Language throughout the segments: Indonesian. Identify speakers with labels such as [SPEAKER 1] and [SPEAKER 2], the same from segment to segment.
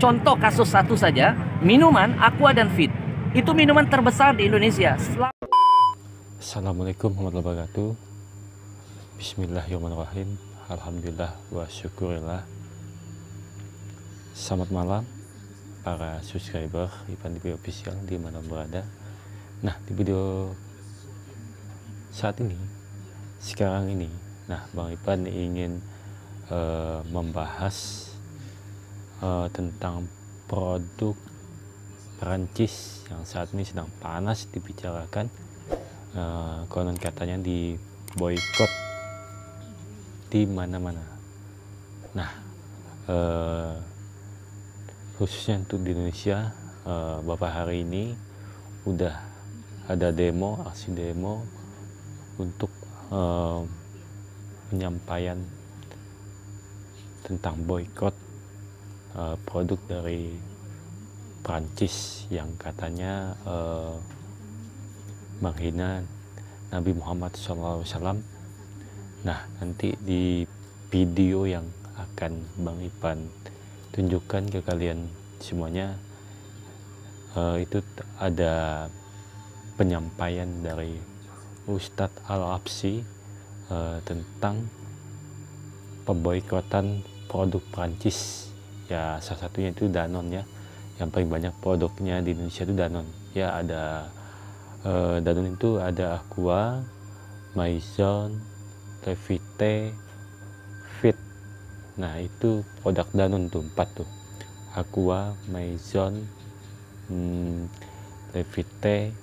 [SPEAKER 1] Contoh kasus satu saja, minuman Aqua dan Fit. Itu minuman terbesar di Indonesia.
[SPEAKER 2] Assalamualaikum warahmatullahi wabarakatuh. Bismillahirrahmanirrahim. Alhamdulillah wa syukurillah. Selamat malam para subscriber Ipan TV Official di mana berada. Nah, di video saat ini, sekarang ini, Bang Ipan ingin membahas tentang produk Perancis yang saat ini sedang panas dibicarakan. Konon katanya di boykot di mana-mana. Nah, khususnya untuk di Indonesia, beberapa hari ini udah ada aksi demo untuk penyampaian tentang boykot produk dari Prancis yang katanya menghina Nabi Muhammad SAW. Nah, nanti di video yang akan Bang Ipan tunjukkan ke kalian semuanya, itu ada penyampaian dari Ustadz Al-Absi tentang pemboikotan produk Prancis. Ya, salah satunya itu Danone ya. Yang paling banyak produknya di Indonesia itu Danone. Ya, ada Danone itu ada Aqua, Maison, Levite, Fit. Nah, itu produk Danone tuh, 4 tuh. Aqua, Maison, Levite,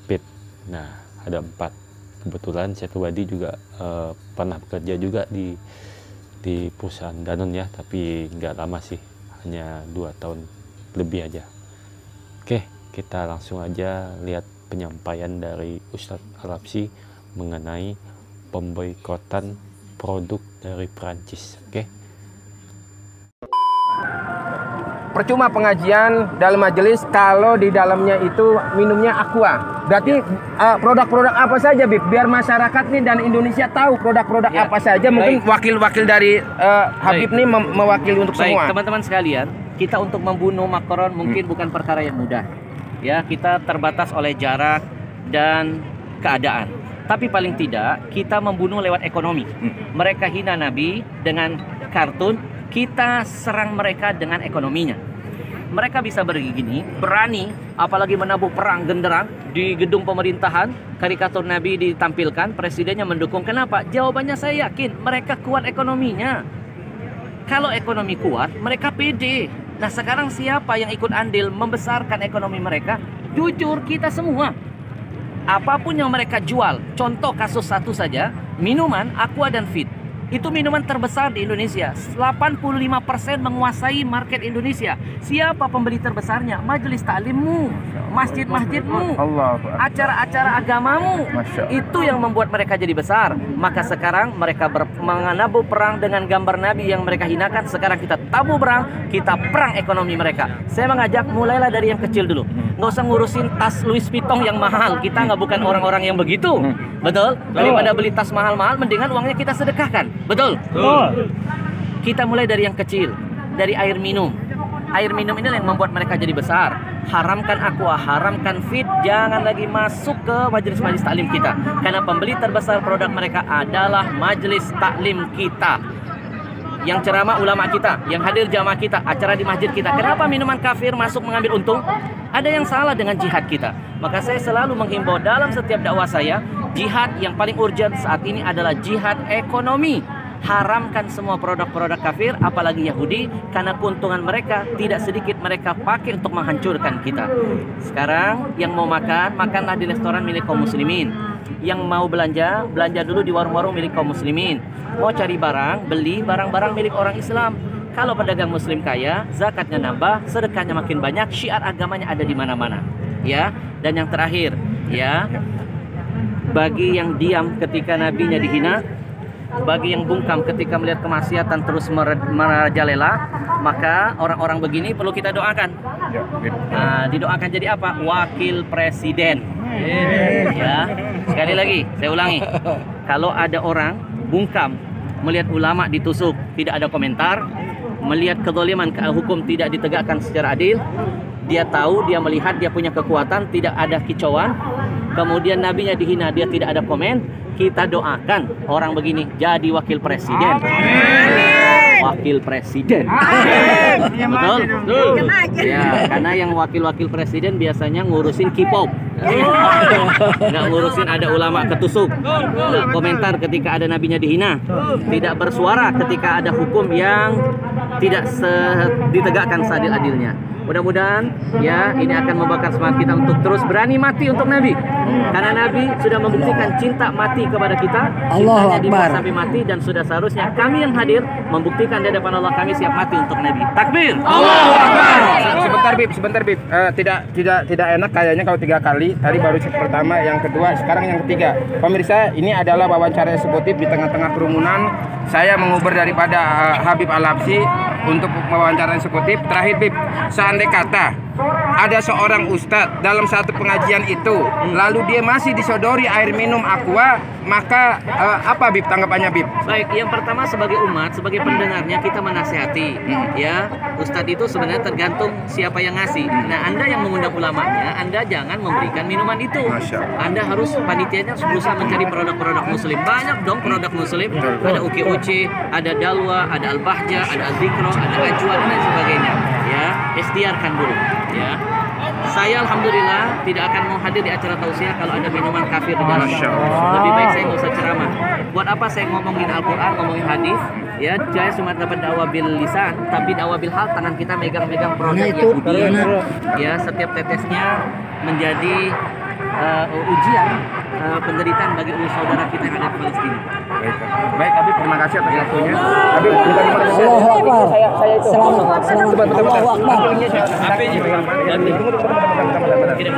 [SPEAKER 2] Fit. Nah, ada 4. Kebetulan saya pribadi juga pernah bekerja juga di perusahaan Danone ya, tapi nggak lama sih, hanya 2 tahun lebih aja. Oke, kita langsung aja lihat penyampaian dari Ustadz Al-Absi mengenai pemboikotan produk dari Prancis. Oke.
[SPEAKER 3] Percuma pengajian dalam majelis kalau di dalamnya itu minumnya Aqua. Berarti produk-produk apa saja, Bib? Biar masyarakat nih dan Indonesia tahu produk-produk apa saja. Mungkin wakil-wakil dari Habib nih mewakili untuk semua.
[SPEAKER 1] Teman-teman sekalian, kita untuk membunuh Macron mungkin bukan perkara yang mudah. Ya, kita terbatas oleh jarak dan keadaan. Tapi paling tidak kita membunuh lewat ekonomi. Mereka hina Nabi dengan kartun, kita serang mereka dengan ekonominya. Mereka bisa begini, berani, apalagi menabuh perang genderang di gedung pemerintahan, karikatur Nabi ditampilkan, presidennya mendukung. Kenapa? Jawabannya saya yakin, mereka kuat ekonominya. Kalau ekonomi kuat, mereka pede. Nah, sekarang siapa yang ikut andil membesarkan ekonomi mereka? Jujur, kita semua. Apapun yang mereka jual, contoh kasus satu saja, minuman Aqua dan Fit. Itu minuman terbesar di Indonesia. 85% menguasai market Indonesia. Siapa pembeli terbesarnya? Majelis taklimmu, masjid-masjidmu, acara-acara agamamu. Itu yang membuat mereka jadi besar. Maka sekarang mereka menabuh perang dengan gambar Nabi yang mereka hinakan. Sekarang kita tabuh perang, kita perang ekonomi mereka. Saya mengajak, mulailah dari yang kecil dulu. Nggak usah ngurusin tas Louis Vuitton yang mahal. Kita nggak bukan orang-orang yang begitu. Betul? Daripada beli tas mahal-mahal, mendingan uangnya kita sedekahkan. Betul? Kita mulai dari yang kecil, dari air minum. Air minum ini yang membuat mereka jadi besar. Haramkan Aqua, haramkan Fit, jangan lagi masuk ke majelis-majelis taklim kita. Karena pembeli terbesar produk mereka adalah majelis taklim kita. Yang ceramah ulama kita, yang hadir jamaah kita, acara di masjid kita. Kenapa minuman kafir masuk mengambil untung? Ada yang salah dengan jihad kita. Maka saya selalu menghimbau dalam setiap dakwah saya, jihad yang paling urgent saat ini adalah jihad ekonomi. Haramkan semua produk-produk kafir, apalagi Yahudi, karena keuntungan mereka tidak sedikit mereka pakai untuk menghancurkan kita. Sekarang yang mau makan, makanlah di restoran milik kaum muslimin. Yang mau belanja, belanja dulu di warung-warung milik kaum muslimin. Mau cari barang, beli barang-barang milik orang Islam. Kalau pedagang muslim kaya, zakatnya nambah, sedekahnya makin banyak, syiar agamanya ada di mana-mana. Ya, dan yang terakhir, ya, bagi yang diam ketika nabinya dihina, bagi yang bungkam ketika melihat kemaksiatan terus merajalela, maka orang-orang begini perlu kita doakan. Nah, didoakan jadi apa? Wakil presiden. Ya, sekali lagi saya ulangi, kalau ada orang bungkam melihat ulama ditusuk, tidak ada komentar, melihat kezaliman, hukum tidak ditegakkan secara adil, dia tahu, dia melihat, dia punya kekuatan, tidak ada kicauan, kemudian nabinya dihina, dia tidak ada komen, kita doakan orang begini jadi wakil presiden. Wakil presiden. Betul? Ya, karena yang wakil-wakil presiden biasanya ngurusin K-pop. Nggak ngurusin ada ulama ketusuk, nggak komentar ketika ada nabinya dihina, tidak bersuara ketika ada hukum yang tidak ditegakkan seadil-adilnya. Mudah-mudahan ya ini akan membakar semangat kita untuk terus berani mati untuk Nabi. Karena Nabi sudah membuktikan cinta mati kepada kita, cintanya dibawa sampai mati, dan sudah seharusnya kami yang hadir membuktikan di hadapan Allah kami siap mati untuk Nabi. Takbir.
[SPEAKER 3] Allahu Akbar. Sebentar Bib. Tidak enak kayaknya kalau 3 kali. Tadi baru pertama, yang kedua, sekarang yang ketiga. Pemirsa, ini adalah wawancara eksekutif di tengah-tengah kerumunan. Saya menguber daripada Habib Al-Habsyi untuk wawancara eksekutif. Terakhir Bib, seandai kata ada seorang ustadz dalam satu pengajian itu, lalu dia masih disodori air minum aqua, maka apa Bib tanggapannya Bib?
[SPEAKER 1] Baik, yang pertama sebagai umat, sebagai pendengarnya kita menasihati, ya ustadz itu sebenarnya tergantung siapa yang ngasih. Nah, Anda yang mengundang ulamanya, Anda jangan memberikan minuman itu. Anda harus, panitianya harus berusaha mencari produk-produk muslim. Banyak dong produk muslim, ada uki-uci, ada dalwa, ada al-bahja, ada al-zikro, ada ajwa, dan lain sebagainya. Ya, ikhtiarkan dulu. Ya, saya alhamdulillah tidak akan mau hadir di acara tausiah kalau ada minuman kafir di dalamnya. Lebih baik saya nggak usah ceramah. Buat apa saya ngomongin Al-Quran, ngomongin hadis? Ya, saya cuma dapat dakwah bil lisan, tapi dakwah bil hal, tangan kita megang-megang produk Yahudi. Ya, setiap tetesnya menjadi ujian, penderitaan bagi saudara kita yang ada di Palestina.
[SPEAKER 3] Baik, Habib, terima kasih atas waktunya. Habib,
[SPEAKER 4] Allahu Akbar. Selamat.
[SPEAKER 3] Allahu Akbar.
[SPEAKER 1] Tidak